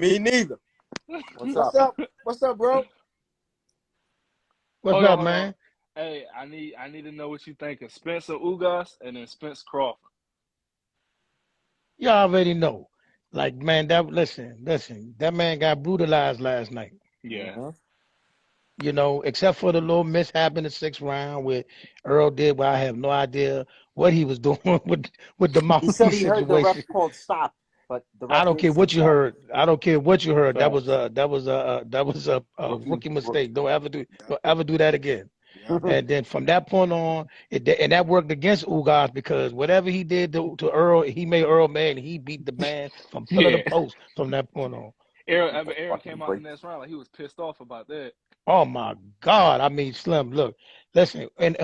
Me neither. What's up? What's up, bro? What's up, man? Hey, I need to know what you think of Spencer Ugas and then Spence Crawford. You already know. Like, man, listen. That man got brutalized last night. Yeah. You know, except for the little mishap in the 6th round where Earl did, where I have no idea what he was doing with the mouthpiece He said he heard the ref situation. called stop, but the ref I don't care what you heard. I don't care what you heard. That Facts. was a rookie mistake. Don't ever do that again. And then from that point on, and that worked against Ugas because whatever he did to Earl, he made Earl mad, and he beat the man from pillar to post from that point on. Errol came out in the next round like he was pissed off about that. Oh my God! I mean, Slim, look, listen, and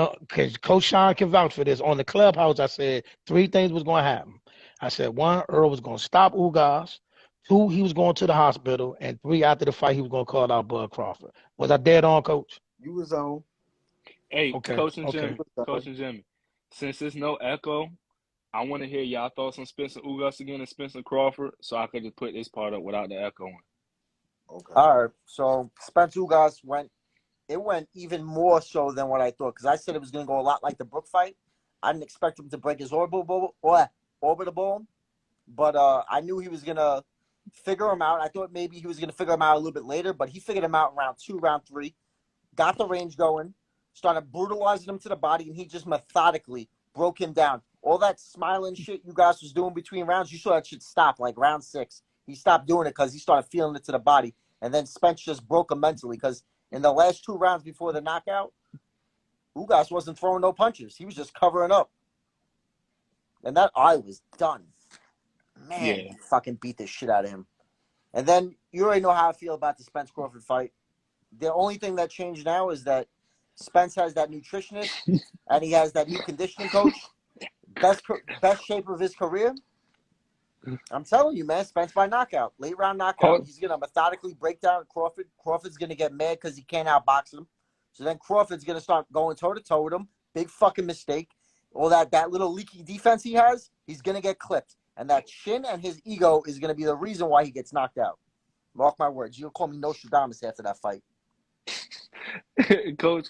Coach Shaun can vouch for this. On the clubhouse, I said 3 things was going to happen. I said 1, Earl was going to stop Ugas. 2, he was going to the hospital, and 3, after the fight, he was going to call out Bud Crawford. Was I dead on, Coach? You was on. Hey, Okay. Coach and Jimmy, since there's no echo, I want to hear y'all thoughts on Spencer Ugas again and Spencer Crawford, so I could just put this part up without the echo on. Okay. All right. So Spence Ugas went even more so than what I thought, because I said it was going to go a lot like the Brook fight. I didn't expect him to break his orbital bone, but I knew he was going to figure him out. I thought maybe he was going to figure him out a little bit later, but he figured him out in round 2, round 3, got the range going, started brutalizing him to the body, and he just methodically broke him down. All that smiling shit you guys was doing between rounds, you saw that shit stop like round 6. He stopped doing it because he started feeling it to the body. And then Spence just broke him mentally because in the last 2 rounds before the knockout, Ugas wasn't throwing no punches. He was just covering up. And that eye was done. Man, he fucking beat the shit out of him. And then you already know how I feel about the Spence Crawford fight. The only thing that changed now is that Spence has that nutritionist and he has that new conditioning coach. Best shape of his career. I'm telling you, man, Spence by knockout. Late round knockout. He's going to methodically break down Crawford. Crawford's going to get mad because he can't outbox him. So then Crawford's going to start going toe-to-toe with him. Big fucking mistake. All that little leaky defense he has, he's going to get clipped. And that chin and his ego is going to be the reason why he gets knocked out. Mark my words. You'll call me Nostradamus after that fight. Coach,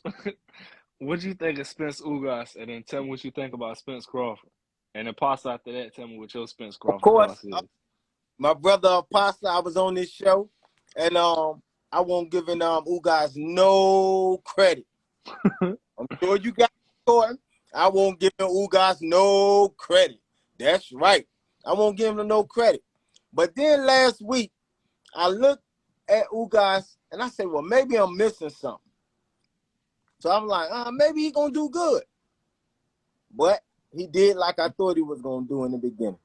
what do you think of Spence Ugas? And then tell me what you think about Spence Crawford. And Apostle, after that, tell me what your Spence Crawford Of course, is. my brother Apostle, I was on this show, and I won't give Ugas no credit. I'm sure you got it. I won't give Ugas no credit. That's right. I won't give him no credit. But then last week, I looked at Ugas, and I said, well, maybe I'm missing something. So I'm like, maybe he's going to do good. But he did like I thought he was going to do in the beginning.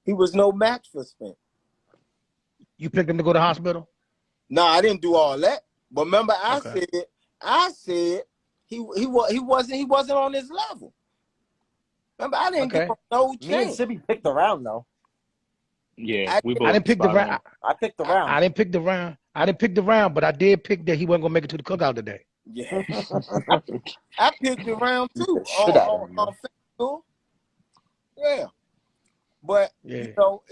He was no match for Spence. You picked him to go to the hospital? No, I didn't do all that. But remember, I said he wasn't on his level. Remember, I didn't give him no chance. Me and Sibbie picked the round, though. Yeah, I didn't pick the round. I picked the round. I didn't pick the round. I didn't pick the round, but I did pick that he wasn't gonna make it to the cookout today. Yeah, I picked the round too. On Facebook. Yeah, but you know,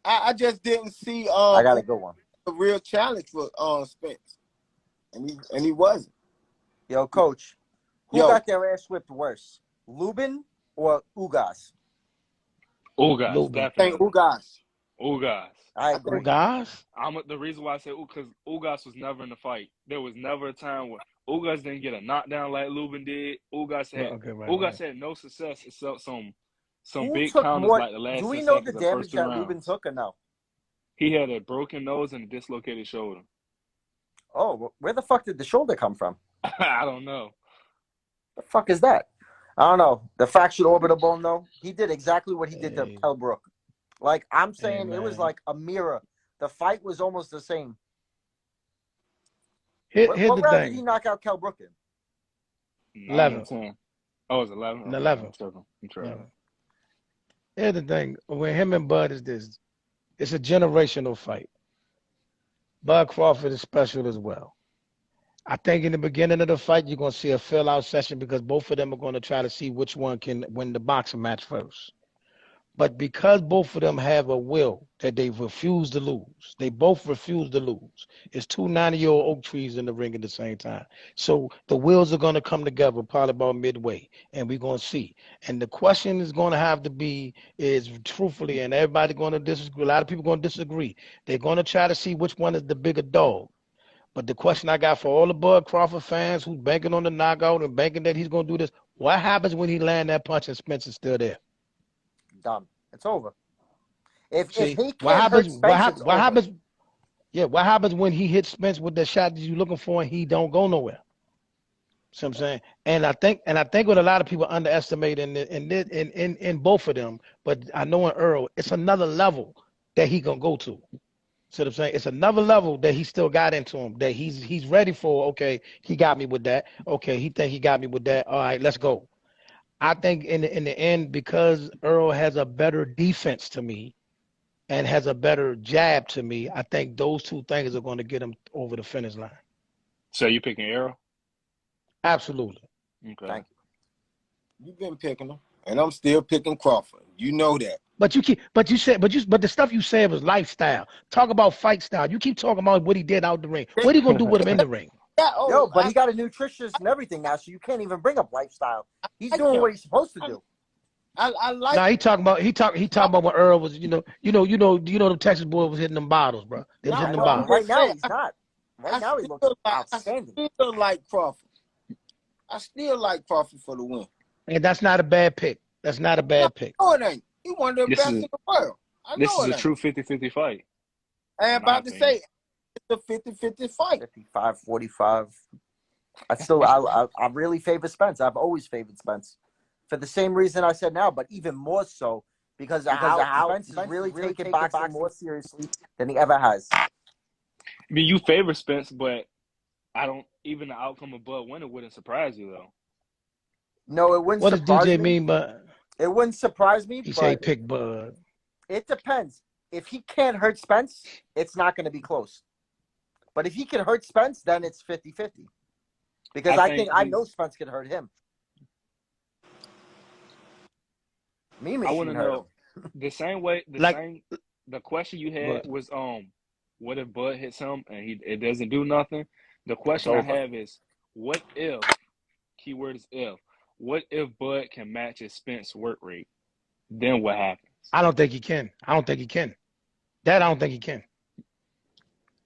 I just didn't see. I got a good one. A real challenge for Spence, and he wasn't. Yo, Coach, who got their ass whipped worse, Lubin or Ugas? Ugas, definitely. Ugas. I agree. Ugas? The reason why I say because Ugas was never in the fight. There was never a time where Ugas didn't get a knockdown like Lubin did. Ugas had no success except some big counters like the last. Do we know the damage that Lubin took or no? He had a broken nose and a dislocated shoulder. Oh, where the fuck did the shoulder come from? I don't know. The fuck is that? I don't know. The fractured orbital bone, though, he did exactly what he did to Kell Brook. Like, I'm saying it was like a mirror. The fight was almost the same. Here's what the round thing. did he knock out Kell Brook in? 11. Oh, it was 11? 11. I'm tripping. Here's the thing. When him and Bud is this, it's a generational fight. Bud Crawford is special as well. I think in the beginning of the fight, you're going to see a fill-out session because both of them are going to try to see which one can win the boxing match first. But because both of them have a will that they refuse to lose, they both refuse to lose. It's two 90-year-old oak trees in the ring at the same time. So the wills are going to come together probably about midway, and we're going to see. And the question is going to have to be is truthfully, and everybody going to disagree. A lot of people going to disagree. They're going to try to see which one is the bigger dog. But the question I got for all the Bud Crawford fans who's banking on the knockout and banking that he's going to do this, what happens when he land that punch and Spence is still there? Done. It's over. If See, he what can't hurt happens? Spence, it's What over. happens? Yeah, what happens when he hits Spence with the shot that you're looking for and he don't go nowhere? See what I'm saying? And I think what a lot of people underestimate in both of them, but I know in Earl, it's another level that he gonna go to. See what I'm saying? It's another level that he still got into him that he's ready for. Okay, he got me with that. Okay, he think he got me with that. All right, let's go. I think in the end, because Earl has a better defense to me and has a better jab to me, I think those two things are going to get him over the finish line. So you picking Errol? Absolutely. Okay. Thank you. You've been picking him, and I'm still picking Crawford. You know that. But the stuff you said was lifestyle. Talk about fight style. You keep talking about what he did out the ring. What are you gonna do with him in the ring? Yeah, Yo, but he got a nutritionist and everything now, so you can't even bring up lifestyle. He's doing what he's supposed to do. I like. Nah, he talking about when Earl was, the Texas boy was hitting them bottles, bro. They was hitting them bottles. Right now he's not. Right now he looks outstanding. I still like Crawford. I still like Crawford for the win. And that's not a bad pick. That's not a bad pick. No, it ain't. He one of the best in the world. This is a true 50-50 fight. I am about to say it's a 50-50 fight. 55-45. I really favor Spence. I've always favored Spence. For the same reason I said now, but even more so because of how Spence is really taking boxing more seriously than he ever has. I mean, you favor Spence, but even the outcome of Bud winning wouldn't surprise you, though. No, it wouldn't surprise me. What does DJ mean by? It wouldn't surprise me. He say pick Bud. It depends. If he can't hurt Spence, it's not going to be close. But if he can hurt Spence, then it's 50-50. Because I know Spence can hurt him. I want to know the same way. The question you had was what if Bud hits him and it doesn't do nothing? The question I have is what if? Keyword is if. What if Bud can match his Spence work rate? Then what happens? I don't think he can. That I don't think he can.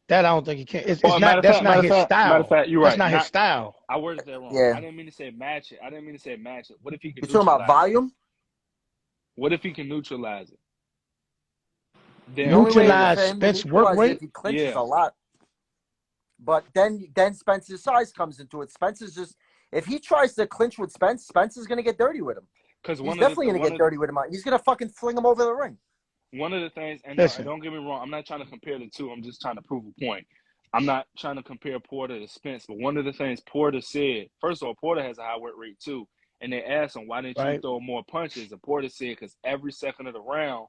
It's not. That's not his style. Matter of fact, you're right. That's not his style. I worded that wrong. Yeah. I didn't mean to say match it. What if he can? You're talking about volume? What if he can neutralize it? Neutralize Spence's work rate? If he clinches a lot. But then Spence's size comes into it. Spence's just if he tries to clinch with Spence, Spence is going to get dirty with him. He's definitely going to get dirty with him. He's going to fucking fling him over the ring. One of the things, and don't get me wrong, I'm not trying to compare the two. I'm just trying to prove a point. I'm not trying to compare Porter to Spence, but one of the things Porter said, first of all, Porter has a high work rate too. And they asked him, why didn't you throw more punches? And Porter said, because every second of the round,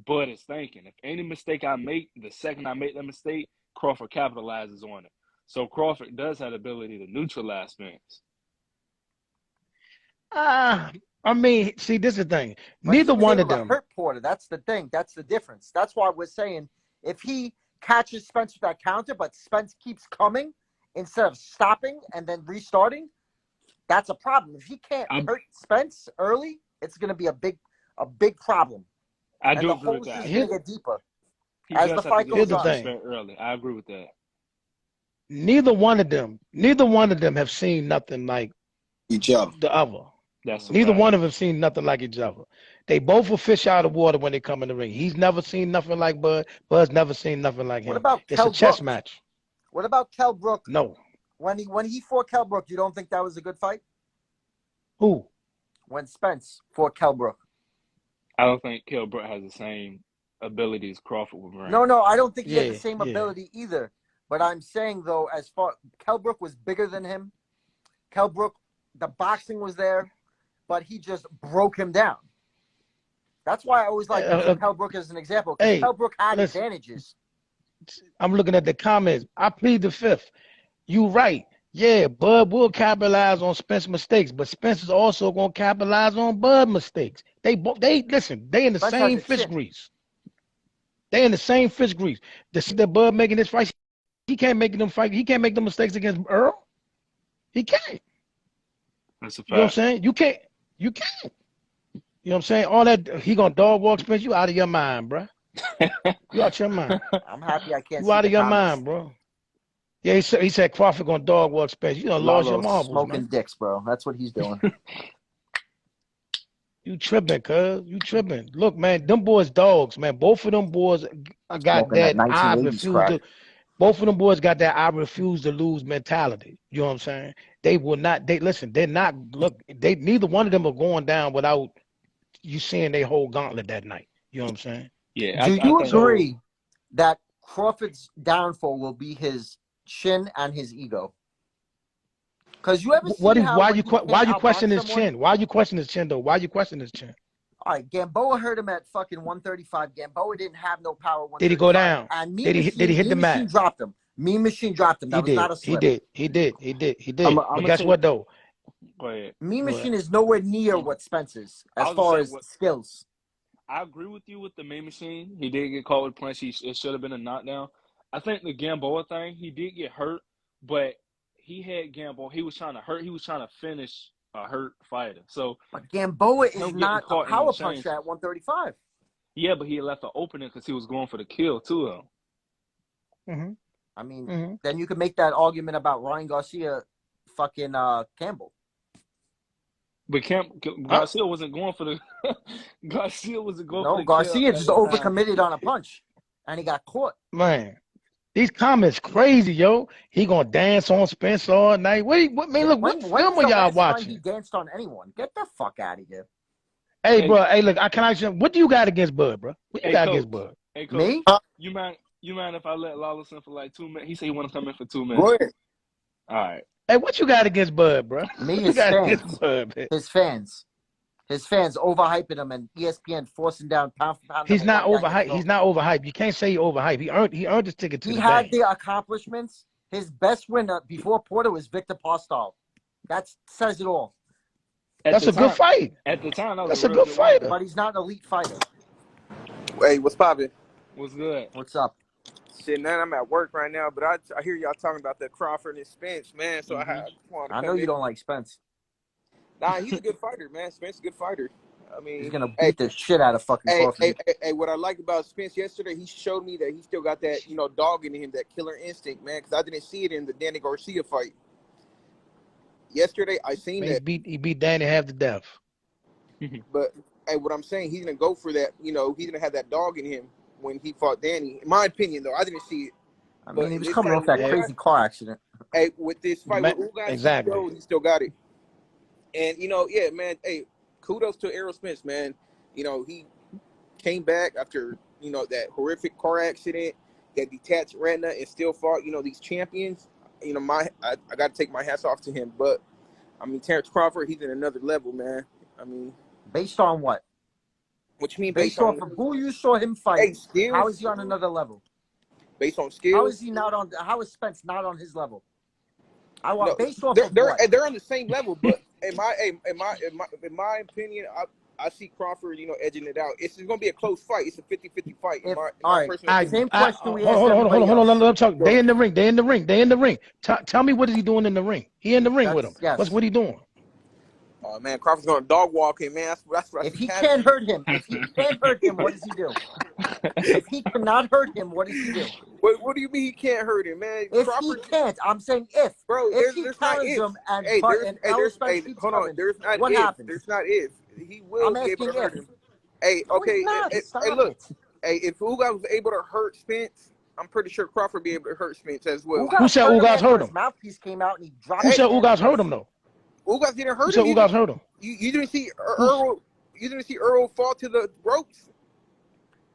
Bud is thinking. If any mistake I make, the second I make that mistake, Crawford capitalizes on it. So Crawford does have the ability to neutralize Spence. I mean, see, this is the thing. But Neither one of them hurt Porter. That's the thing. That's the difference. That's why we're saying if he catches Spence with that counter, but Spence keeps coming instead of stopping and then restarting, that's a problem. If he can't hurt Spence early, it's going to be a big problem. I do agree with that. It's going to get deeper as the fight goes on. Early. I agree with that. Neither one of them have seen nothing like each other. The other. Neither one of them seen nothing like each other. They both will fish out of water when they come in the ring. He's never seen nothing like Bud. Bud's never seen nothing like him. What about it's a chess match. What about Kell Brook? No. When he fought Kell Brook, you don't think that was a good fight? Who? When Spence fought Kell Brook. I don't think Kell Brook has the same ability as Crawford would bring. No, I don't think he had the same ability either. But I'm saying, though, as far Kell Brook was bigger than him. Kell Brook, the boxing was there, but he just broke him down. That's why I always like Kell Brook as an example. Because Kell Brook had advantages. I'm looking at the comments. I plead the fifth. You right. Yeah, Bud will capitalize on Spence's mistakes, but Spence is also gonna capitalize on Bud's mistakes. They listen. They in the Spence has same a fish chin. grease. They in the same fish grease. The shit that Bud making this fight, he can't make them fight. He can't make them mistakes against Earl. He can't. That's a fact. You know what I'm saying? You can't. You can't. You know what I'm saying? All that he gonna dog walk Spence. You out of your mind, bro. You out your mind. I'm happy I can't You see out the of your comments. mind, bro. Yeah, he said Crawford gonna dog walk Spence. You done lost your Lalo's marbles, smoking man. dicks, bro. That's what he's doing. You tripping, cuz. You tripping. Look, man, them boys dogs, man. Both of them boys got Smoking that that I 1980s refuse crack. to. Both of them boys got that I refuse to lose mentality. You know what I'm saying? They will not. They listen. They're not. Look, they neither one of them are going down without you seeing they whole gauntlet that night. You know what I'm saying? Yeah. Do you I think agree that Crawford's downfall will be his chin and his ego? Because you ever see how Why when you he can't question outbox his someone? chin? Why you question his chin though? Why you question his chin? All right, Gamboa hurt him at fucking 135. Gamboa didn't have no power 135. Did he go down? And Did he hit the mat? dropped him. Mean Machine dropped him. That was not a slip. He did. I'm But guess what though? Go ahead. Mean Machine is nowhere near what Spence is as far as skills. I agree with you with the Mean Machine. He did get caught with punch. It should have been a knockdown. I think the Gamboa thing, he did get hurt, but he had Gamboa. He was trying to hurt. He was trying to finish a hurt fighter. So, but Gamboa is not a power puncher at 135. Yeah, but he left the opening because he was going for the kill too, though. Mm-hmm. I mean, then you could make that argument about Ryan Garcia, fucking Campbell. But Garcia wasn't going for the. Garcia wasn't going for the. Garcia just overcommitted on a punch, and he got caught. Man, these comments crazy, yo. He gonna dance on Spence all night. What film are y'all watching? He danced on anyone. Get the fuck out of here. Hey, bro. Hey, look. Can I ask you? What do you got against Bud, bro? What you got against Bud? Hey, Coach, me? You mind if I let Lawless in for like 2 minutes? He said he want to come in for 2 minutes. Go ahead. All right. Hey, what you got against Bud, bro? Me, his fans. His fans overhyping him, and ESPN forcing down pound for pound. He's not overhyped. He's not overhyped. You can't say he overhyped. He earned his ticket to the game. He had the accomplishments. His best winner before Porter was Victor Postol. That says it all. That's a good fight. At the time, that's a good fighter. But he's not an elite fighter. Hey, what's poppin'? What's good? What's up? Shit, man, I'm at work right now, but I hear y'all talking about that Crawford and Spence, man. So I know you don't like Spence. Nah, he's a good fighter, man. Spence is a good fighter. I mean, he's gonna beat the shit out of fucking Crawford. Hey, what I like about Spence yesterday, he showed me that he still got that, dog in him, that killer instinct, man. Because I didn't see it in the Danny Garcia fight. Yesterday, I seen that. He beat Danny half to death. But hey, what I'm saying, he's gonna go for that. He's gonna have that dog in him when he fought Danny. In my opinion, though, I didn't see it. I mean, he was coming off that crazy car accident. Hey, with this fight with Ugas, he still got it. And, yeah, man, hey, kudos to Errol Spence, man. He came back after, that horrific car accident, that detached retina, and still fought, these champions. I got to take my hats off to him. But, I mean, Terrence Crawford, he's in another level, man. I mean. Based on what? What you mean based on who you saw him fight? Hey, how is he on another level? Based on skills? How is he not on? How is Spence not on his level? Based off they're on the same level, but in my opinion, I see Crawford, edging it out. It's going to be a close fight. It's a 50-50 fight. Same question we asked. Hold on. Let them talk. They in the ring. Tell me, what is he doing in the ring? He in the ring with him. Yes. What he doing? Oh man, Crawford's going to dog walk him, man. That's what if he can't hurt him, what does he do? If he cannot hurt him, what does he do? What do you mean he can't hurt him, man? If Crawford can't, I'm saying if. Bro, if he counters him and hold on, there's not what if. Happens? There's not if. He will be able to hurt him. Hey, okay. Hey, look. Hey, if Ugas was able to hurt Spence, I'm pretty sure Crawford be able to hurt Spence as well. Who said Ugas hurt him? His mouthpiece came out and he dropped. Who said Ugas hurt him though? Ugas didn't hurt him. Who said Ugas hurt him? You didn't see Earl. You didn't see Earl fall to the ropes.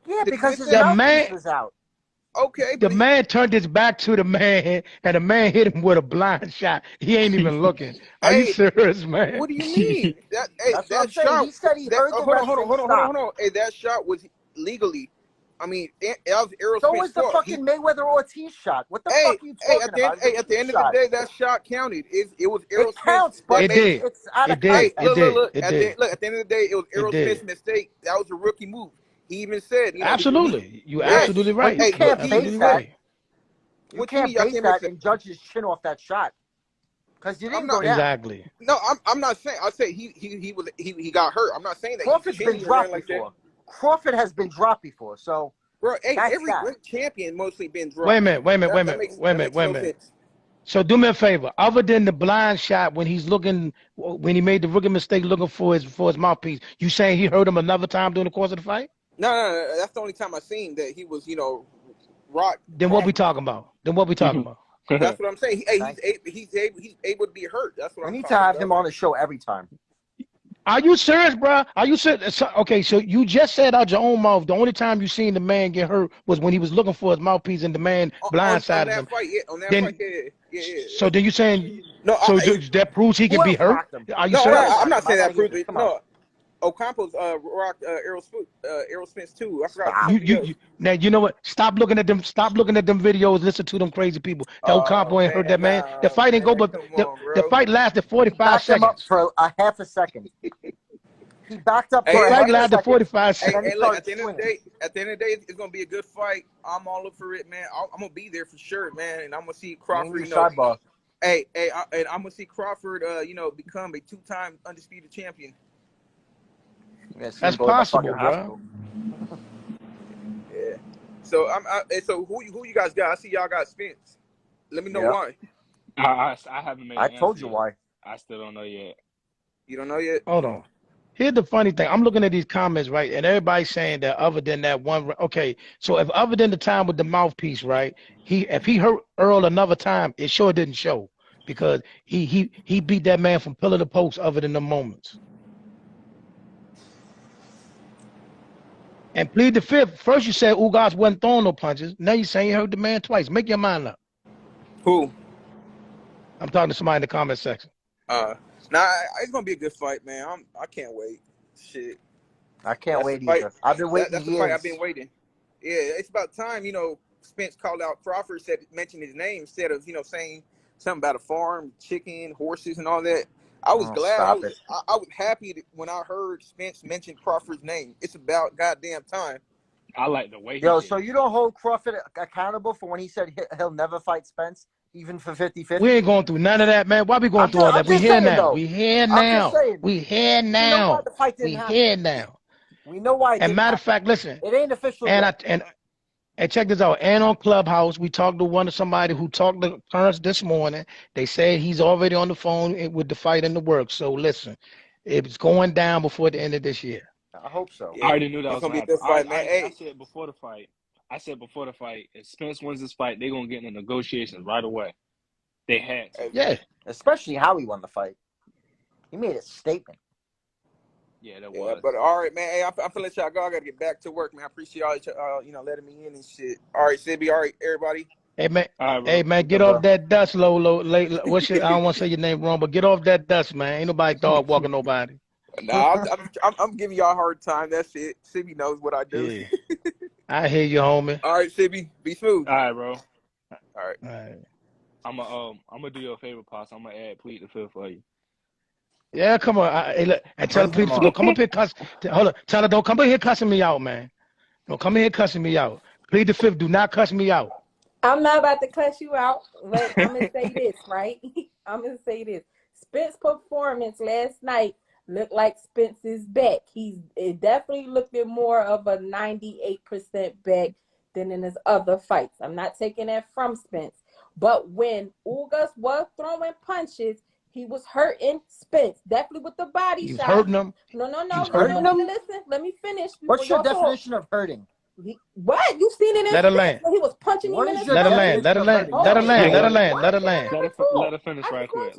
Yeah, because his mouthpiece was out. Okay, the man turned his back to the man, and the man hit him with a blind shot. He ain't even looking. Are you serious, man? What do you mean? That shot. He said he heard the hold on. Hey, that shot was legally I mean, that was Errol So Spence was the fault. fucking Mayweather Ortiz shot. What the fuck are you talking about? At the end of the day, that shot counted. It was Errol It counts, Spence but It did. it's out of It did. context. It did. It At did. the end of the day, it was It Errol did. Spence's mistake. That was a rookie move. He even said, you know, Absolutely. You yeah, absolutely But right. you Hey, You can't he even base absolutely said, that. right. You "What you mean can't y'all base can't that mix it?" and judge his chin off that shot because you I'm didn't not. go down. Exactly. No, I'm not saying. I say he got hurt. I'm not saying that Crawford's he's been chinny or nothing dropped like that. before. Crawford has been dropped before, so Bro, hey, that's every that. great champion mostly been dropped. Wait a minute. Wait a minute. Wait a That minute. makes Wait a minute. Wait a no minute. sense. So do me a favor. Other than the blind shot when he's looking, when he made the rookie mistake looking for his mouthpiece, you saying he hurt him another time during the course of the fight? No. That's the only time I seen that he was, you know, rock. Then what we talking about? That's what I'm saying. He's able to be hurt. That's what We I'm need to talking have about. him on the show every time. Are you serious, bro? Are you serious? Okay, so you just said out your own mouth the only time you seen the man get hurt was when he was looking for his mouthpiece and the man blindsided him. On that Then, fight, yeah. so then you saying No, that proves he Who can be else hurt? rocked him? Are you no, serious? I'm not saying I that gotta get proves this. it. Come on. No, Ocampo's rocked Errol Spence too. I forgot. Stop. You now you know what? Stop looking at them. Stop looking at them videos. Listen to them crazy people. The Ocampo ain't hurt that man. The fight ain't go, but come the, on, the bro. fight lasted He 45 backed him up seconds. for a half a second. He backed up The for a fight half a lasted second, 45 and seconds. then he Hey, look. started swinging. At the end of the day, it's gonna be a good fight. I'm all up for it, man. I'm gonna be there for sure, man. And I'm gonna see Crawford. You know, sidebar. and I'm gonna see Crawford. You know, become a 2-time undisputed champion. That's possible, bro. Yeah. So so who you guys got? I see y'all got Spence. Let me know why. I haven't made. I told you yet. why. I still don't know yet. You don't know yet? Hold on. Here's the funny thing. I'm looking at these comments, right? And everybody's saying that other than that one, okay. So if other than the time with the mouthpiece, right? If he hurt Earl another time, it sure didn't show because he beat that man from pillar to post other than the moments. And plead the fifth. First you said Ugas wasn't throwing no punches. Now you're saying you hurt the man twice. Make your mind up. Who? I'm talking to somebody in the comment section. It's gonna be a good fight, man. I can't wait. Shit. I can't wait either. I've been waiting That's the years. fight I've been waiting. Yeah, it's about time. You know, Spence called out Crawford, mentioned his name instead of saying something about a farm, chicken, horses, and all that. I was glad. I was happy when I heard Spence mention Crawford's name. It's about goddamn time. I like the way. So you don't hold Crawford accountable for when he said he'll never fight Spence, even for 50-50? We ain't going through none of that, man. Why we going through all that? We here now. We here now. We here now. We here now. We know why. And matter of fact, listen. It ain't official yet. And check this out. And on Clubhouse, we talked to somebody who talked to Currents this morning. They said he's already on the phone with the fight in the works. So listen, it's going down before the end of this year. I hope so. I already knew that was gonna going be a to good fight, man. I said before the fight. If Spence wins this fight, they're gonna get in the negotiations right away. They had to. Yeah. Especially how he won the fight. He made a statement. Yeah, that was. But all right, man. Hey, I'm gonna let y'all go. I gotta get back to work, man. I appreciate y'all, letting me in and shit. All right, Sibbie. All right, everybody. Hey man, right, get off that dust, Lolo. What's your? I don't want to say your name wrong, but get off that dust, man. Ain't nobody dog walking nobody. Nah, I'm giving y'all a hard time. That's it. Sibbie knows what I do. Yeah. I hear you, homie. All right, Sibbie. Be smooth. All right, bro. All right. I'm gonna do you a favor, Pops. I'm gonna add plead the fifth for you. Yeah, come on. And tell her please don't come up here hold on. Tell her don't come up here cussing me out, man. Don't come in here cussing me out. Plead the fifth. Do not cuss me out. I'm not about to cuss you out, but I'm gonna say this, right? I'm gonna say this. Spence's performance last night looked like Spence is back. It definitely looked at more of a 98% back than in his other fights. I'm not taking that from Spence. But when Ugas was throwing punches, he was hurting Spence. Definitely with the body shot. Hurting him. No. Listen, let me finish. What's your definition of hurting? What? You've seen it in Let her land. He was punching him in his Let her land. Let her land. Let her land. Let her land. Let her land. Let her finish right quick.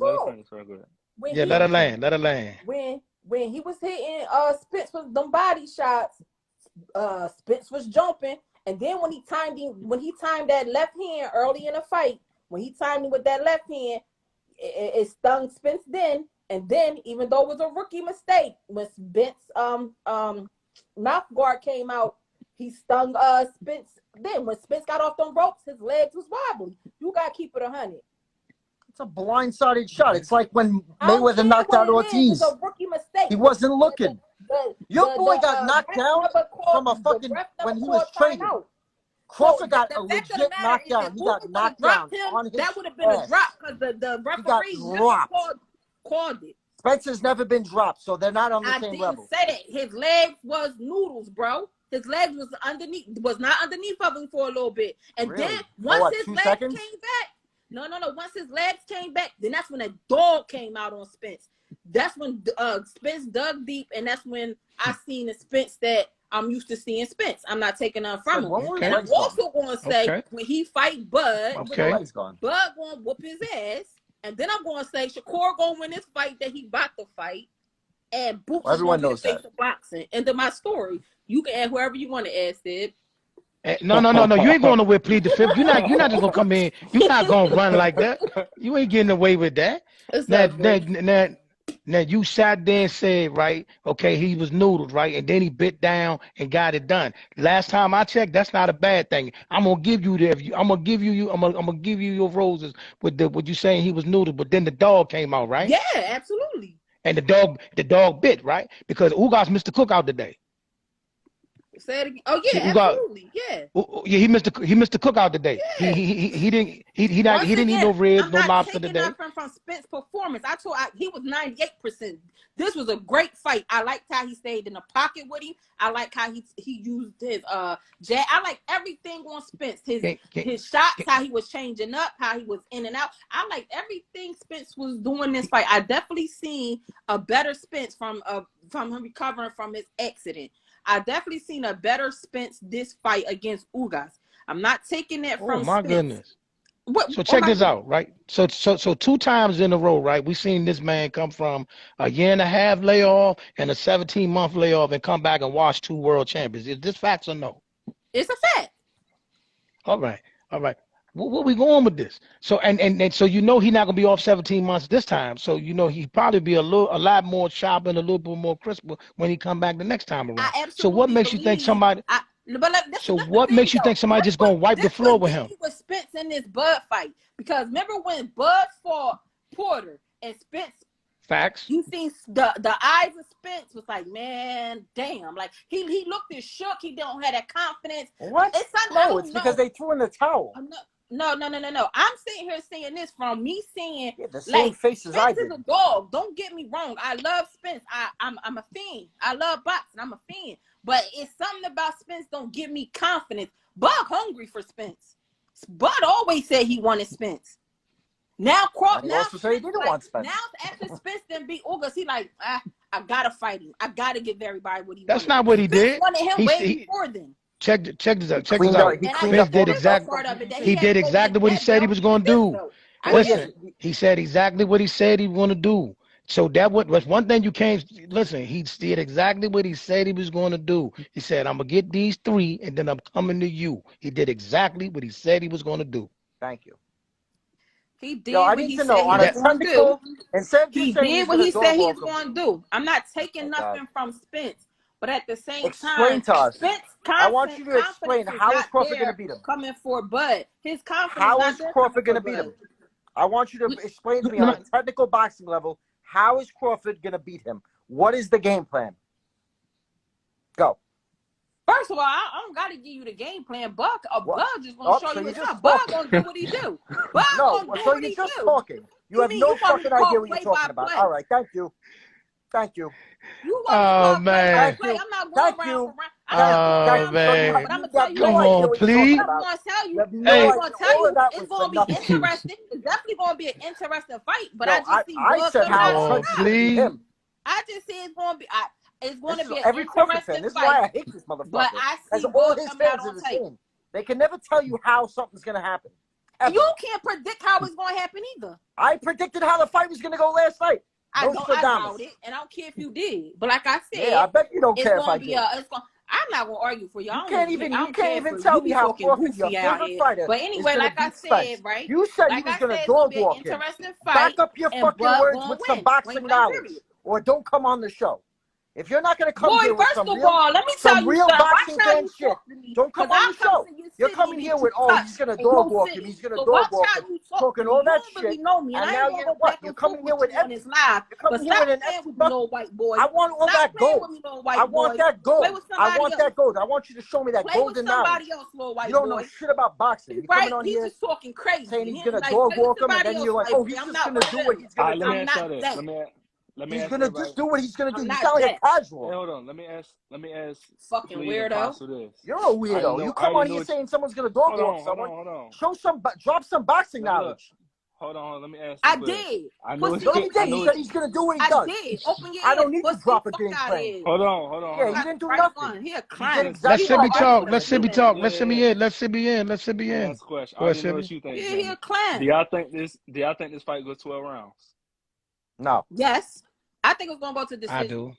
Yeah, let her land. Let her land. When he was hitting Spence with them body shots, Spence was jumping, and then when he timed that left hand early in the fight, when he timed him with that left hand, it stung Spence then. And then, even though it was a rookie mistake, when Spence mouth guard came out, He stung Spence. Then when Spence got off them ropes, his legs was wobbly. You gotta keep it 100. It's a blindsided shot. It's like when Mayweather knocked out Ortiz. It's a rookie mistake. He wasn't looking. Your boy got knocked down from a fucking when he was trading. Crawford got a legit knockdown. He got knocked down on his That would have been a drop because the referee called it. Spencer's never been dropped, so they're not on the same level. I didn't say that. His legs was noodles, bro. His legs was not underneath of him for a little bit. And then once his legs came back, no. Once his legs came back, then that's when a dog came out on Spence. That's when Spence dug deep, and that's when I seen the Spence that I'm used to seeing Spence. I'm not taking none from him. Okay. And I'm also going to say when he fight Bud, Bud going to whoop his ass. And then I'm going to say Shakur going to win this fight that he about to fight. And Boots is going to be the face of boxing. End of my story. You can add whoever you want to add, Sid. No. You ain't going to plead the fifth. You're not just going to come in. You're not going to run like that. You ain't getting away with that. Now you sat there and said, right, okay, he was noodled, right? And then he bit down and got it done. Last time I checked, that's not a bad thing. I'm gonna give you your roses with what you saying he was noodled, but then the dog came out, right? Yeah, absolutely. And the dog bit, right? Because Ugas missed the cookout today. Say it again. Oh yeah, absolutely. Yeah. He missed the cookout today. Yeah. He didn't eat no ribs, no lobster today. I'm not taking from Spence performance. He was 98%. This was a great fight. I liked how he stayed in the pocket with him. I like how he used his jab. I like everything on Spence. His shots, how he was changing up, how he was in and out. I like everything Spence was doing this fight. I definitely seen a better Spence from him recovering from his accident. I definitely seen a better Spence this fight against Ugas. I'm not taking that from Spence. Oh, my goodness. So check this out, right? So 2 times in a row, right? We seen this man come from a 1.5-year layoff and a 17-month layoff and come back and watch 2 world champions. Is this facts or no? It's a fact. All right. Where we going with this? So and so he's not gonna be off 17 months this time. So he probably be a lot more sharp and a little bit more crisper when he come back the next time around. So what makes you think somebody? What makes you think somebody just gonna wipe the floor with him? Was Spence in this Bud fight? Because remember when Bud fought Porter and Spence. Facts. You seen the eyes of Spence was like, man, damn. Like he looked as shook. He don't have that confidence. What? It's because they threw in the towel. No. I'm sitting here saying this from me seeing the same faces I did. Spence is a dog. Don't get me wrong. I love Spence. I'm a fiend. I love boxing. I'm a fiend. But it's something about Spence don't give me confidence. Bud hungry for Spence. Bud always said he wanted Spence. Now after Spence then beat Ugas, he like, I gotta fight him. I gotta give everybody what he That's not what he did. Wanted him way before then. Check this out. He did exactly what he said he was going to do. Listen, he said exactly what he said he was going to do. So that was one thing you can't listen. He did exactly what he said he was going to do. He said, "I'm gonna get these 3, and then I'm coming to you." He did exactly what he said he was going to do. Thank you. He did what he said he was going to do. He did what he said he was going to do. I'm not taking nothing from Spence. But at the same time, to us. I want you to explain how is Crawford going to beat him. Coming for Bud, his confidence. How is Crawford going to beat him? I want you to explain to me on a technical boxing level. How is Crawford going to beat him? What is the game plan? Go. First of all, I don't got to give you the game plan. Bud just going to show you what's up. Bud going to do what he do. Bud going to do what he do. You're just talking. You have no fucking idea what you're talking about. All right, thank you. Thank you. Man. I'm not going around. Man. But I'm going to tell you. Come on, please. I'm going to tell you. It's going to be interesting. It's definitely going to be an interesting fight. But I just see Bud coming out. Please. I just see it's going to be. It's going to be an every Crawford fan. This is why I hate this motherfucker. But I see all Bud his coming out fans are on the tape. same. They can never tell you how something's going to happen. Ever. You can't predict how it's going to happen either. I predicted how the fight was going to go last night. I doubt it, and I don't care if you did. But like I said, I bet you don't care if I did. I'm not gonna argue for you. You can't even tell me how Crawford's your favorite fighter. But anyway, like I said, right? You said you was gonna dog walk him. Back up your fucking words with some boxing knowledge, or don't come on the show. If you're not gonna come here with first some of real, all, let me tell you something. boxing Watch how fan you shit, talk to me. don't come on the show. You're coming here with, oh, he's gonna dog walk him. He's gonna So dog watch walk how him. you talk Talking to me. all You that don't really shit. know me, and And I now ain't gonna go back and forth with you on this live. You're But coming here stop with an playing with me, little white boy. I want all Stop that playing gold. with me, little I white boy. want that gold. Play with I somebody want else. that gold. I want you to show me that Play with golden knowledge. somebody else, little white You don't boy. know shit about boxing. You're Right? coming on He's here just talking crazy. saying he's He gonna ain't like, dog play with walk him, and somebody then else, you're like, white oh, boy. he's I'm just not gonna one of do what them. he's All gonna right, let do. me I'm ask y'all not this. that. Let me He's ask gonna everybody. just do what he's gonna do. I'm You not sound like that. a casual. Hey, hold on. Let me ask Fucking Please and weirdo. Apostle this. You're a weirdo. You I come already on know here what saying someone's gonna dog walk hold someone. on. Show drop some boxing Look, knowledge. hold on. Let me ask I this first. did. I know Pussy, it's No, he open did. your He ears. said he's gonna do what he I does. did. Open your I ears. don't need to Pussy, drop a fuck game out plan. here. Hold on. Yeah, You he got didn't do right nothing. one. He a He clown. did Let exactly what Sibbie I talk. told Let him to do. Sibbie talk. Yeah, Let Sibbie yeah. in. Let Sibbie in. Let Sibbie Let me in. ask a question. I Go ahead, already know what Sibbie. you think, Yeah, he Jimmy. a clown. Do y'all think this fight goes 12 rounds? No. Yes. I think it's gonna go to I decision. do.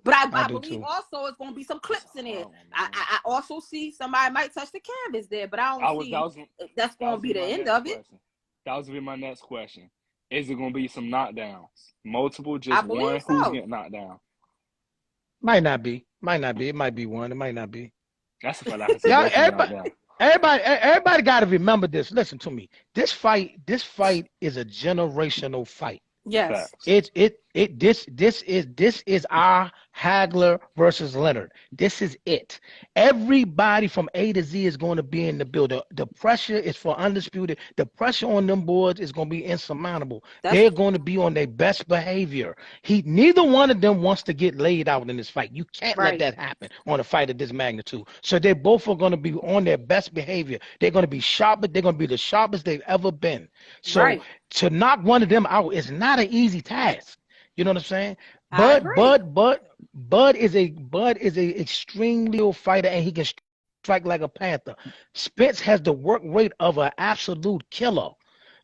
But I I do believe too. also it's gonna be some That's clips a in there. hard one, man. I also see somebody might touch the canvas there, but I don't see that's gonna be the end of it. That was gonna be my next question. Is it gonna be some knockdowns? Multiple, I just believe one? Who's so. getting knocked down? Might not be. It might be one. It might not be. That's the fight I see Yeah, both getting knocked down. everybody got to remember this. Listen to me. This fight is a generational fight. Yes. Facts. This is our Hagler versus Leonard. This is it. Everybody from A to Z is going to be in the building. The pressure is for undisputed. The pressure on them boards is going to be insurmountable. They're going to be on their best behavior. Neither one of them wants to get laid out in this fight. You can't let that happen on a fight of this magnitude. So they both are going to be on their best behavior. They're going to be sharp. They're going to be the sharpest they've ever been. So to knock one of them out is not an easy task. You know what I'm saying? Bud is a extremely fighter, and he can strike like a panther. Spence has the work rate of an absolute killer.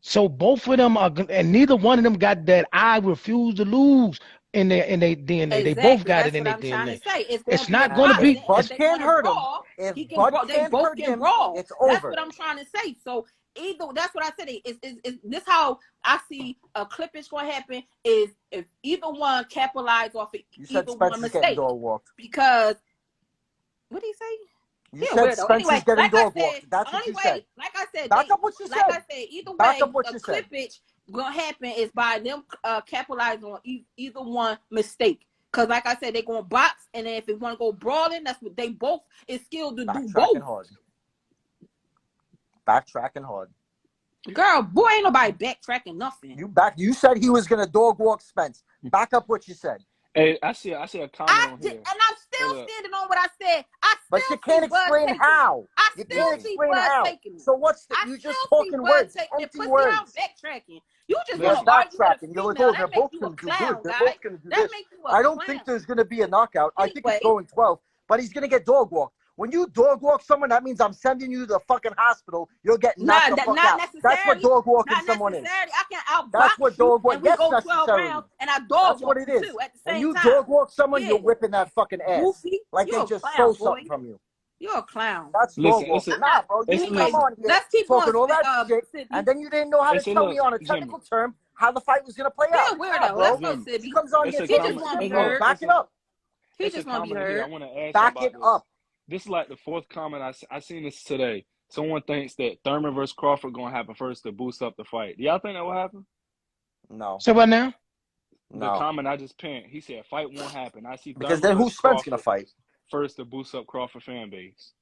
So both of them are, and neither one of them got that I refuse to lose in their DNA. Exactly. They both got That's it in what their I'm DNA. trying to say. It's not going to be. If Bud can't hurt him, if Bud can't hurt him, it's over. That's what I'm trying to say. So that's what I said. Is this how I see a clippage going to happen? Is if either one capitalize off of either one mistake? Because what did he say? You said Spence is getting dog walked. That's what you said. Like I said, back up what you said. Like I said, either way, a clippage gonna happen is by them capitalizing on either one mistake. Cause like I said, they're gonna box, and then if they want to go brawling, that's what they both is skilled to do. Both. Backtracking hard. Girl, boy, ain't nobody backtracking nothing. You said he was gonna dog walk Spence. Back up what you said. Hey, I see a comment on here. And I'm still standing on what I said. But you can't explain how. You can't explain how. So what's you just talking words, empty words. Backtracking. You just want to argue with a female. You're like, oh, they're both going to do good. They're both going to do this. I don't think there's going to be a knockout. I think it's going 12, but he's going to get dog walked. When you dog walk someone, that means I'm sending you to the fucking hospital. You'll get knocked the fuck out. That's what dog walking someone is. I can outbox That's what dog walk. Yes, go 12 rounds, and I dog walk you too at the same time. When you dog walk someone, you're whipping that fucking ass. Goofy. Like they just stole something from you. You're a clown. That's dog walking. Nah, bro. You come on here talking all that shit, and then you didn't know how to tell me on a technical term how the fight was going to play out. You're a weirdo. Let's go, Sibbie. He comes on here. He just want to be heard. Back it up. He just want to be heard. I want to ask back it up. This is like the fourth comment I seen this today. Someone thinks that Thurman versus Crawford going to happen first to boost up the fight. Do y'all think that will happen? No. So what now? The comment I just pinned. He said fight won't happen. I see because then who's Spence going to fight first to boost up Crawford fan base.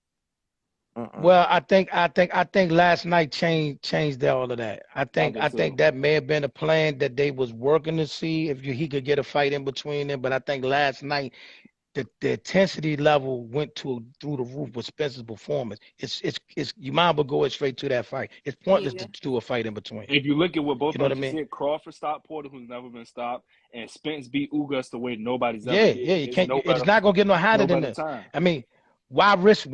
Well, I think last night changed all of that. I think that may have been a plan that they was working to see if he could get a fight in between them. But I think last night the intensity level went through the roof with Spence's performance. It's you might as well go straight to that fight. It's pointless to do a fight in between. If you look at what both of them said, Crawford stopped Porter, who's never been stopped, and Spence beat Ugas the way nobody's ever did. You can't. It's not gonna get no hotter than this. I mean, why risk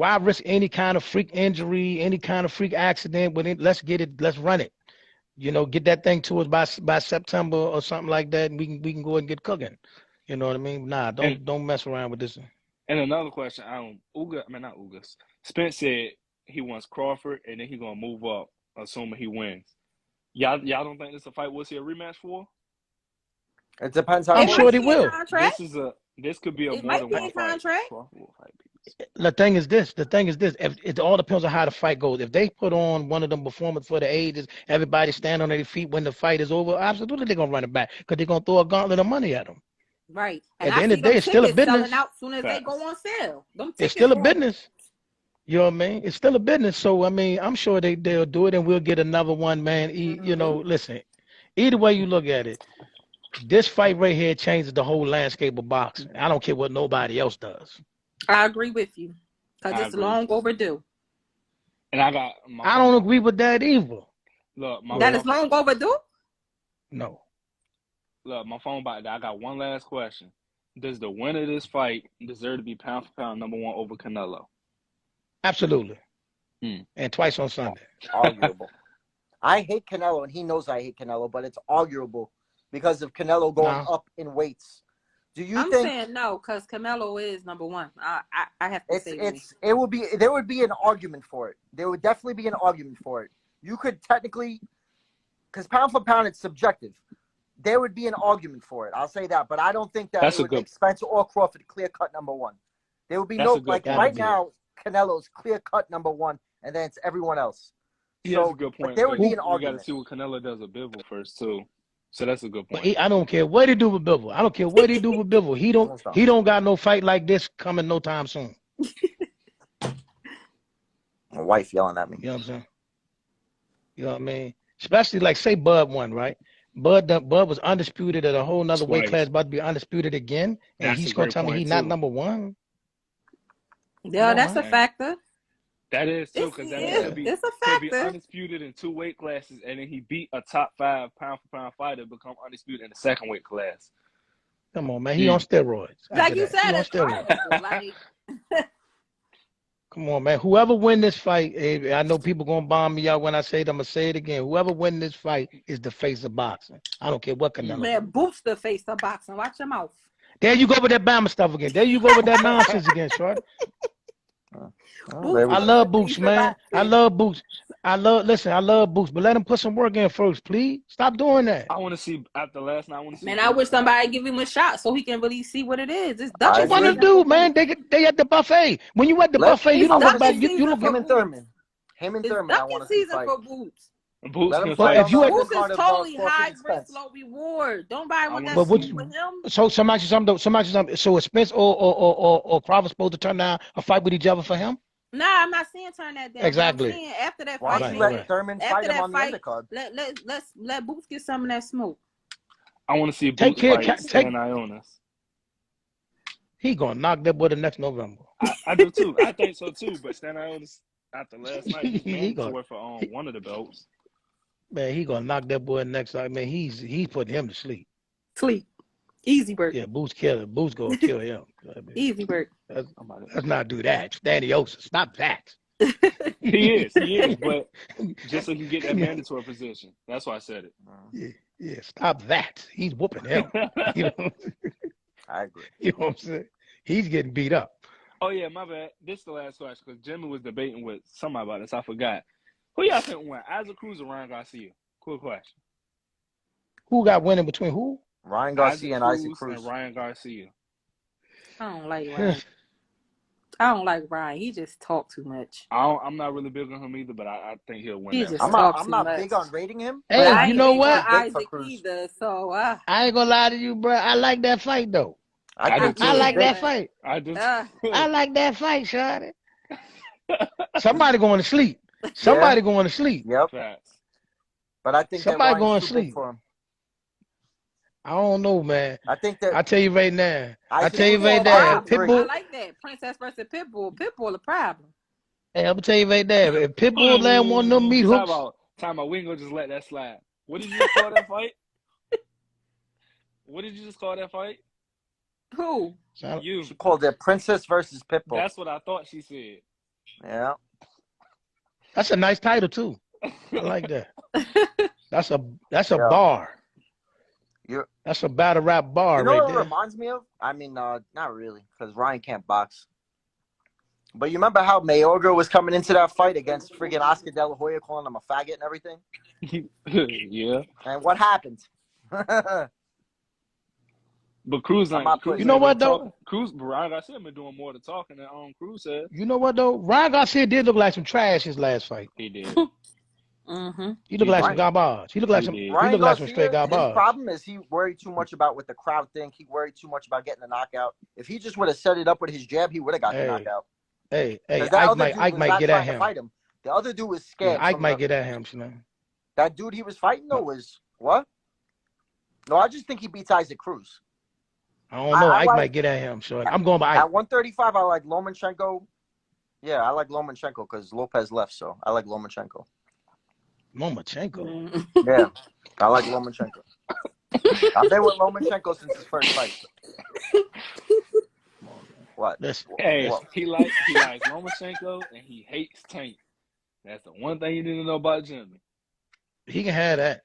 any kind of freak injury, any kind of freak accident? Let's get it. Let's run it. You know, get that thing to us by September or something like that, and we can go and get cooking. You know what I mean? Nah, don't mess around with this. And another question, not Ugas. Spence said he wants Crawford, and then he's gonna move up, assuming he wins. Y'all don't think this is a fight we'll see a rematch for? It depends how. I'm sure they will. This could be a It more might than be one in fight. contract. The thing is this. If it all depends on how the fight goes. If they put on one of them performance for the ages, everybody stand on their feet when the fight is over, absolutely they're gonna run it back because they're gonna throw a gauntlet of money at them. Right. And At the I end of see the day, them it's still a tickets selling business. out as soon as they go on sale. Them It's tickets still a going. business. You know what I mean? It's still a business. So I mean, I'm sure they'll do it, and we'll get another one, man. You know, listen. Either way you look at it, this fight right here changes the whole landscape of boxing. I don't care what nobody else does. I agree with you. Because it's long overdue. And I don't agree with that either. Look, that is long overdue? No. Look, my phone about that. I got one last question. Does the winner of this fight deserve to be pound for pound #1 over Canelo? Absolutely. And twice on Sunday. Arguable. I hate Canelo, and he knows I hate Canelo, but it's arguable because of Canelo going up in weights. Do you I'm think? I'm saying no, because Canelo is #1. I have to say there would be an argument for it. There would definitely be an argument for it. You could technically, because pound for pound, it's subjective. There would be an argument for it. I'll say that, but I don't think that it would make Spencer or Crawford clear-cut #1. There would be no, like right now, Canelo's clear-cut #1, and then it's everyone else. Yeah, that's a good point. But there would be an argument. We got to see what Canelo does with Bivol first, too. So that's a good point. But I don't care what he do with Bivol. I don't care what he do with Bivol. He don't got no fight like this coming no time soon. My wife yelling at me. You know what I'm saying? You know what I mean? Especially like say Bud won, right? Bud was undisputed at a whole nother weight class, about to be undisputed again, and he's gonna tell me he's not #1. Yeah, that's a factor. That is too, because that could be undisputed in 2 weight classes, and then he beat a top 5 pound for pound fighter, become undisputed in the 2nd weight class. Come on, man, he on steroids. Like you said, on steroids. Come on, man. Whoever win this fight, I know people gonna bomb me out when I say it. I'm gonna say it again. Whoever win this fight is the face of boxing. I don't care what Canelo. Man, Boots the face of boxing. Watch your mouth. There you go with that Bama stuff again. There you go with that nonsense again, short. I love Boots, man. I love Boots. I love Boots, but let him put some work in first, please. Stop doing that. I want to see after last night. I want to see. Man, I wish somebody give him a shot so he can really see what it is. It's what you want to do, man? They at the buffet. When you at the buffet, you don't look back. You look him and Thurman. Him and Thurman. I want to see fight. For Boots. Boots is totally high risk, low reward. Don't buy one that's with him. So somebody, so is Spence or Crawford supposed to turn down a fight with each other for him? Nah, I'm not saying turn that down. Exactly. I'm saying after that fight, fight, let Thurman fight him on the undercard. Let Boots get some of that smoke. I want to see Boots fight Stan Ionis. He gonna knock that boy the next November. I do too. I think so too. But Stan Ionis after last night, he's mandatory for one of the belts. Man, he gonna knock that boy next night. Man, he's putting him to sleep. Easy work. Yeah, Boots kill him. Boots gonna kill him. Easy work. Let's not do that. Staniosa, stop that. He is, but just so he can get that mandatory position. That's why I said it. Yeah, stop that. He's whooping him. You know? I agree. You know what I'm saying? He's getting beat up. Oh yeah, my bad. This is the last question because Jimmy was debating with somebody about this. I forgot. Who y'all think won? Isaac Cruz or Ryan Garcia? Quick question. Who got winning between who? Ryan Garcia and Isaac Cruz. And Ryan Garcia. I don't like Ryan. I don't like Ryan. He just talk too much. I'm not really big on him either, but I think he'll win. I'm not big on rating him. Hey, you know what? Isaac either. So I ain't gonna lie to you, bro. I like that fight though. I like that fight. I do. I like that fight, Shaun. Somebody going to sleep. Somebody going to sleep. Yep. But I think somebody going to sleep for him. I don't know, man. I think that I tell you right now. Pitbull. I like that. Princess versus Pitbull. Pitbull a problem. Hey, I'm gonna tell you right now. If Pitbull land one of them meat hooks. Time out. We ain't gonna just let that slide. What did you just call that fight? What did you just call that fight? Who? You. She called it Princess versus Pitbull. That's what I thought she said. Yeah. That's a nice title too. I like that. That's a bar. That's a battle rap bar, you know right what there. It reminds me of? I mean, not really, because Ryan can't box. But you remember how Mayorga was coming into that fight against friggin' Oscar De La Hoya, calling him a faggot and everything? Yeah. And what happened? But Cruz ain't. Cruz You know ain't what been though? talking. Cruz, Ryan Garcia been doing more to talking than Cruz said. You know what though? Ryan Garcia did look like some trash his last fight. He did. He looked like some garbage. He looked like Ryan Garcia, some straight garbage. his problem is he worried too much about what the crowd think. He worried too much about getting the knockout. If he just would have set it up with his jab, he would have got the knockout. Hey, Ike might get at him. Fight him. The other dude was scared. Yeah, Ike might get at him, Slim. That dude he was fighting though was what? No, I just think he beats Isaac Cruz. I don't know. Ike might get at him, so I'm going by Ike. At 135, I like Lomachenko. Yeah, I like Lomachenko because Lopez left, so I like Lomachenko. Lomachenko? Yeah, I like Lomachenko. I've been with Lomachenko since his first fight. What? Hey, he likes Lomachenko and he hates Tank. That's the one thing you need to know about Jimmy. He can have that,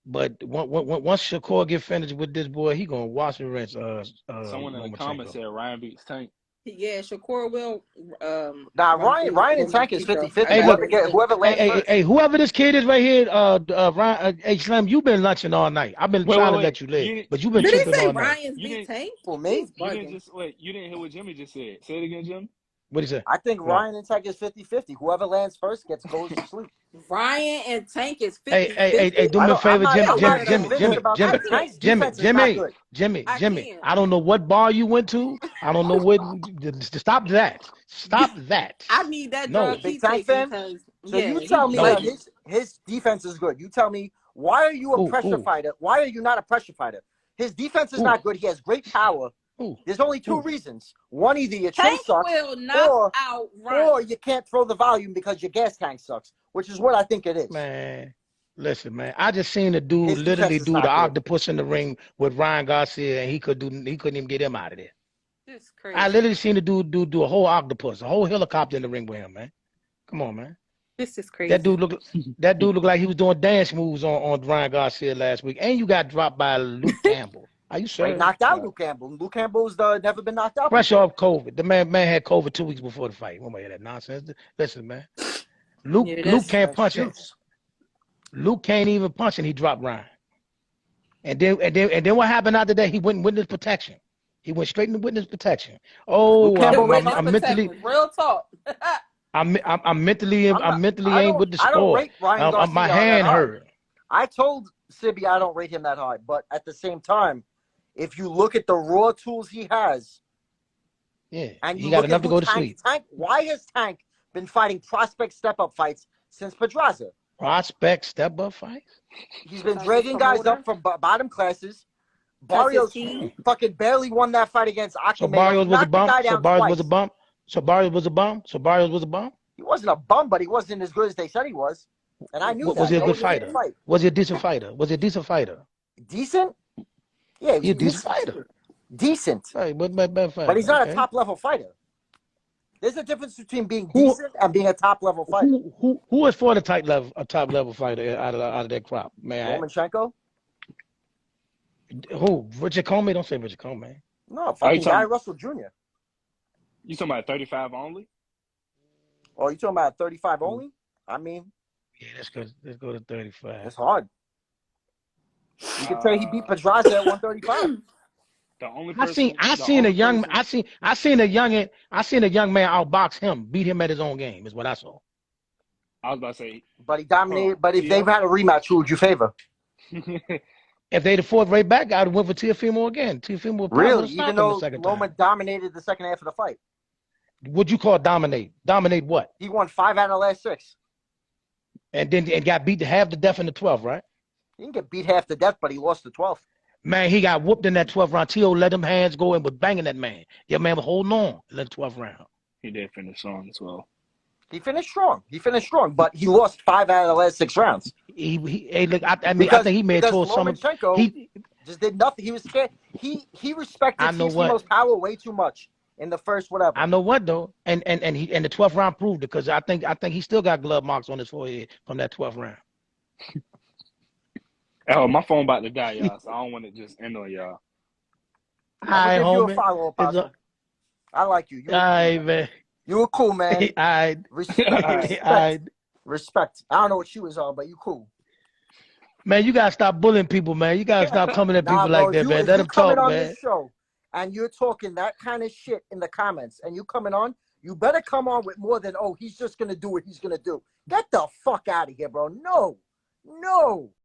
but once Shakur get finished with this boy, he gonna wash and rinse. Someone in the comments said Ryan beats Tank. Yeah, Shakur will. Ryan and Tank is 50-50. Whoever lands first. Hey, whoever this kid is right here, Ryan, hey Slim, you've been lunching all night. I've been trying to let you live, but you've been tripping all night. Ryan's beat Tank? For me? You didn't hear what Jimmy just said. Say it again, Jim. What he say? I think Ryan and Tank is 50-50. Whoever lands first goes to sleep. Ryan and Tank is 50-50. Hey, do me a favor, Jimmy. I don't know what bar you went to. I don't know what. Stop that. Stop that. I need that drug. Big Tank fan. So you tell me that his defense is good. You tell me, why are you a pressure fighter? Why are you not a pressure fighter? His defense is not good. He has great power. There's only two reasons. One, either your chin sucks, or you can't throw the volume because your gas tank sucks, which is what I think it is. Man, listen, man. I just seen a dude literally do the octopus in the ring with Ryan Garcia, and he couldn't even get him out of there. That's crazy. I literally seen the dude do a whole octopus, a whole helicopter in the ring with him, man. Come on, man. This is crazy. That dude looked like he was doing dance moves on Ryan Garcia last week, and you got dropped by Luke Campbell. Are you serious? He knocked out Luke Campbell. Luke Campbell's never been knocked out. Fresh off COVID. The man had COVID 2 weeks before the fight. What about that nonsense? Listen, man. Luke can't punch him. Luke can't even punch, and he dropped Ryan. And then what happened after that? He went in witness protection. He went straight into witness protection. Oh, I'm mentally real talk. I'm mentally ain't with the score. I don't rate Ryan Garcia my hand hurt. I told Sibbie I don't rate him that high, but at the same time, if you look at the raw tools he has, and he got enough to go to sleep. Why has Tank been fighting prospect step-up fights since Pedraza? Prospect step-up fights? He's been dragging guys up from bottom classes. Barrios fucking barely won that fight against Akinme. So Barrios was a bum? So Barrios was a bum? So Barrios was a bum? So Barrios was a bum? He wasn't a bum, but he wasn't as good as they said he was. And I knew that. Was he a good fighter? Was he a decent fighter? Decent? Yeah, he's a decent fighter. Decent. Right, but he's not a top-level fighter. There's a difference between being decent and being a top-level fighter. Who is for a top-level fighter out of that crop, man? Lomachenko? Who? Richard Comey? Don't say Richard Comey. No, fucking Guy Russell Jr. You talking about 35 only? Oh, you talking about 35 only? I mean... Yeah, let's go to 35. It's hard. You can say he beat Pedraza at 135. The only I seen a young man outbox him, beat him at his own game. Is what I saw. I was about to say, but he dominated. But if they've had a rematch, who would you favor? If they'd have fought right back, I'd have went for Teofimo again. Teofimo really, even though Loma dominated the second half of the fight. What'd you call dominate? Dominate what? He won 5 out of the last 6. And got beat to half the death in the 12th, right? He didn't get beat half to death, but he lost the 12th. Man, he got whooped in that 12th round. T.O. let him hands go and was banging that man. Your man was holding on in the 12th round. He did finish strong as well. He finished strong, but he lost 5 out of the last 6 rounds. I think he may have told someone. He just did nothing. He was scared. He respected Teofimo's power way too much in the first whatever. I know what though, and the 12th round proved it because I think he still got glove marks on his forehead from that 12th round. Oh, my phone about to die, y'all, so I don't want to just end on y'all. I'm gonna give you a follow-up, Apostle. I like you. Man. You were cool, man. Respect. I don't know what you was on, but you cool. Man, you gotta stop bullying people, man. You gotta stop coming at people bro, like that, man. if Let you them coming talk, on man. this show and you're talking that kind of shit in the comments and you coming on, you better come on with more than, oh, he's just gonna do what he's gonna do. Get the fuck out of here, bro. No.